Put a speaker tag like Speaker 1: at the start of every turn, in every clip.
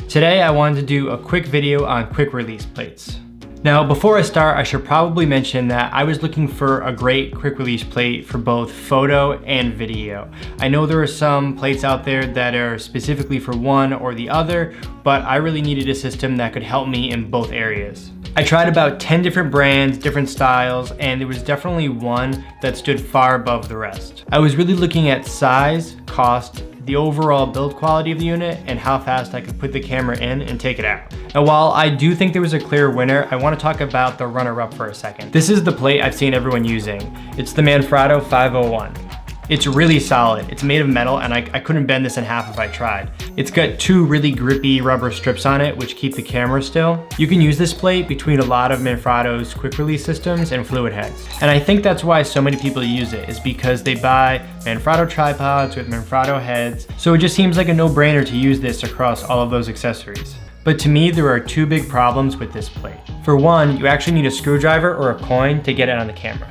Speaker 1: Today I wanted to do a quick video on quick release plates. Now before I start, I should probably mention that I was looking for a great quick release plate for both photo and video. I know there are some plates out there that are specifically for one or the other, but I really needed a system that could help me in both areas. I tried about 10 different brands, different styles, and there was definitely one that stood far above the rest. I was really looking at size, cost, the overall build quality of the unit, and how fast I could put the camera in and take it out. Now while I do think there was a clear winner, I want to talk about the runner-up for a second. This is the plate I've seen everyone using. It's the Manfrotto 501. It's really solid. It's made of metal and I couldn't bend this in half if I tried. It's got two really grippy rubber strips on it which keep the camera still. You can use this plate between a lot of Manfrotto's quick release systems and fluid heads. And I think that's why so many people use it, is because they buy Manfrotto tripods with Manfrotto heads. So it just seems like a no-brainer to use this across all of those accessories. But to me, there are two big problems with this plate. For one, you actually need a screwdriver or a coin to get it on the camera.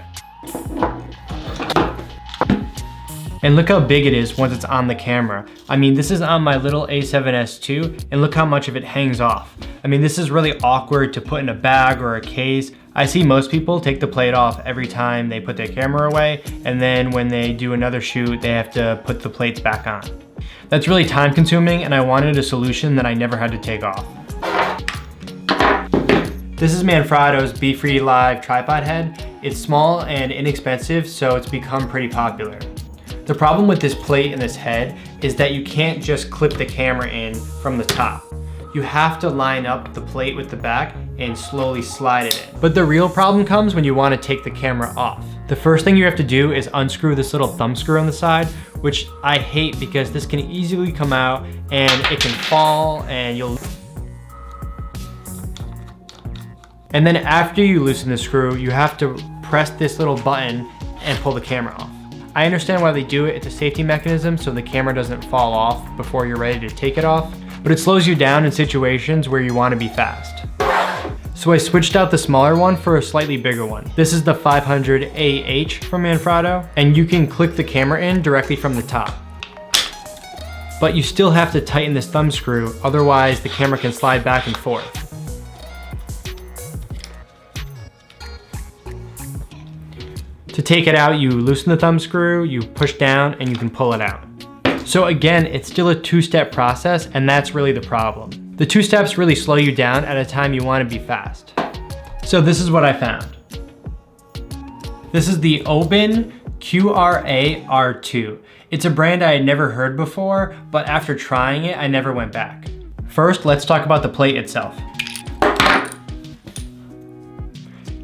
Speaker 1: And look how big it is once it's on the camera. I mean, this is on my little A7S II, and look how much of it hangs off. I mean, this is really awkward to put in a bag or a case. I see most people take the plate off every time they put their camera away, and then when they do another shoot, they have to put the plates back on. That's really time consuming, and I wanted a solution that I never had to take off. This is Manfrotto's Be Free Live tripod head. It's small and inexpensive, so it's become pretty popular. The problem with this plate and this head is that you can't just clip the camera in from the top. You have to line up the plate with the back and slowly slide it in. But the real problem comes when you want to take the camera off. The first thing you have to do is unscrew this little thumb screw on the side, which I hate because this can easily come out and it can fall and you'll... And then after you loosen the screw, you have to press this little button and pull the camera off. I understand why they do it. It's a safety mechanism so the camera doesn't fall off before you're ready to take it off, but it slows you down in situations where you want to be fast. So I switched out the smaller one for a slightly bigger one. This is the 500AH from Manfrotto, and you can click the camera in directly from the top. But you still have to tighten this thumb screw, otherwise the camera can slide back and forth. To take it out, you loosen the thumb screw, you push down, and you can pull it out. So again, it's still a two-step process, and that's really the problem. The two steps really slow you down at a time you want to be fast. So this is what I found. This is the Oben QRA-R2. It's a brand I had never heard before, but after trying it, I never went back. First, let's talk about the plate itself.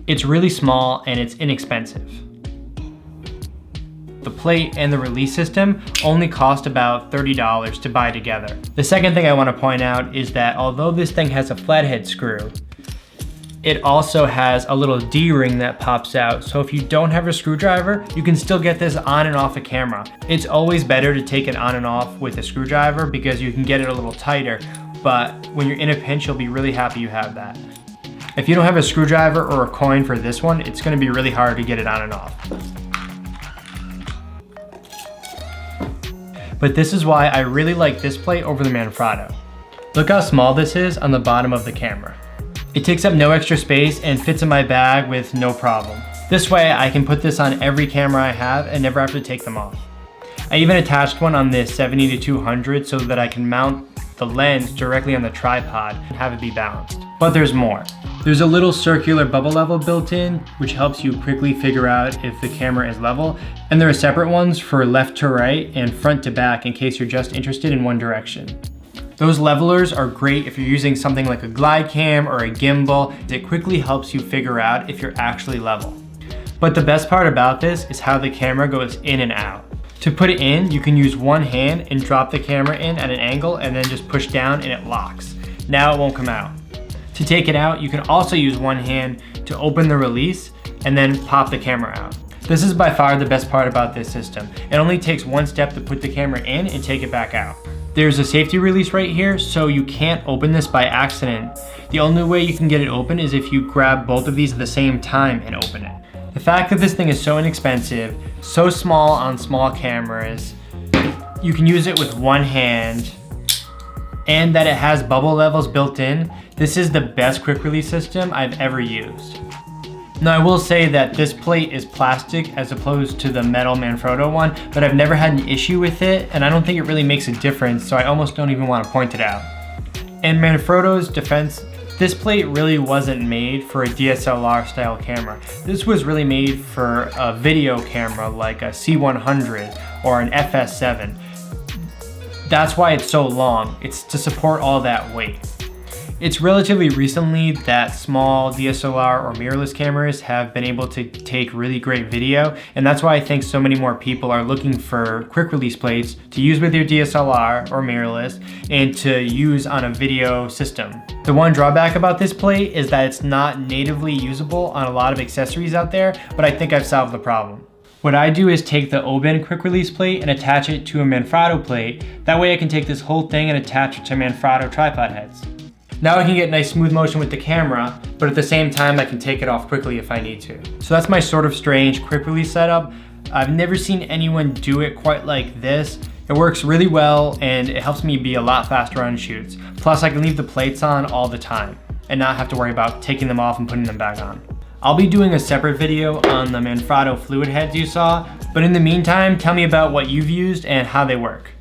Speaker 1: It's really small and it's inexpensive. The plate and the release system only cost about $30 to buy together. The second thing I want to point out is that although this thing has a flathead screw, it also has a little D-ring that pops out, so if you don't have a screwdriver, you can still get this on and off a camera. It's always better to take it on and off with a screwdriver because you can get it a little tighter, but when you're in a pinch, you'll be really happy you have that. If you don't have a screwdriver or a coin for this one, it's going to be really hard to get it on and off. But this is why I really like this plate over the Manfrotto. Look how small this is on the bottom of the camera. It takes up no extra space and fits in my bag with no problem. This way I can put this on every camera I have and never have to take them off. I even attached one on this 70-200 so that I can mount the lens directly on the tripod and have it be balanced. But there's more. There's a little circular bubble level built in, which helps you quickly figure out if the camera is level. And there are separate ones for left to right and front to back in case you're just interested in one direction. Those levelers are great if you're using something like a glide cam or a gimbal. It quickly helps you figure out if you're actually level. But the best part about this is how the camera goes in and out. To put it in, you can use one hand and drop the camera in at an angle and then just push down and it locks. Now it won't come out. To take it out, you can also use one hand to open the release and then pop the camera out. This is by far the best part about this system. It only takes one step to put the camera in and take it back out. There's a safety release right here, so you can't open this by accident. The only way you can get it open is if you grab both of these at the same time and open it. The fact that this thing is so inexpensive, so small on small cameras, you can use it with one hand, and that it has bubble levels built in, this is the best quick release system I've ever used. Now I will say that this plate is plastic as opposed to the metal Manfrotto one, but I've never had an issue with it, and I don't think it really makes a difference, so I almost don't even want to point it out. In Manfrotto's defense, this plate really wasn't made for a DSLR style camera. This was really made for a video camera like a C100 or an FS7. That's why it's so long. It's to support all that weight. It's relatively recently that small DSLR or mirrorless cameras have been able to take really great video, and that's why I think so many more people are looking for quick release plates to use with your DSLR or mirrorless and to use on a video system. The one drawback about this plate is that it's not natively usable on a lot of accessories out there, but I think I've solved the problem. What I do is take the Oben quick release plate and attach it to a Manfrotto plate. That way I can take this whole thing and attach it to Manfrotto tripod heads. Now I can get nice smooth motion with the camera, but at the same time I can take it off quickly if I need to. So that's my sort of strange quick release setup. I've never seen anyone do it quite like this. It works really well and it helps me be a lot faster on shoots. Plus I can leave the plates on all the time and not have to worry about taking them off and putting them back on. I'll be doing a separate video on the Manfrotto fluid heads you saw, but in the meantime, tell me about what you've used and how they work.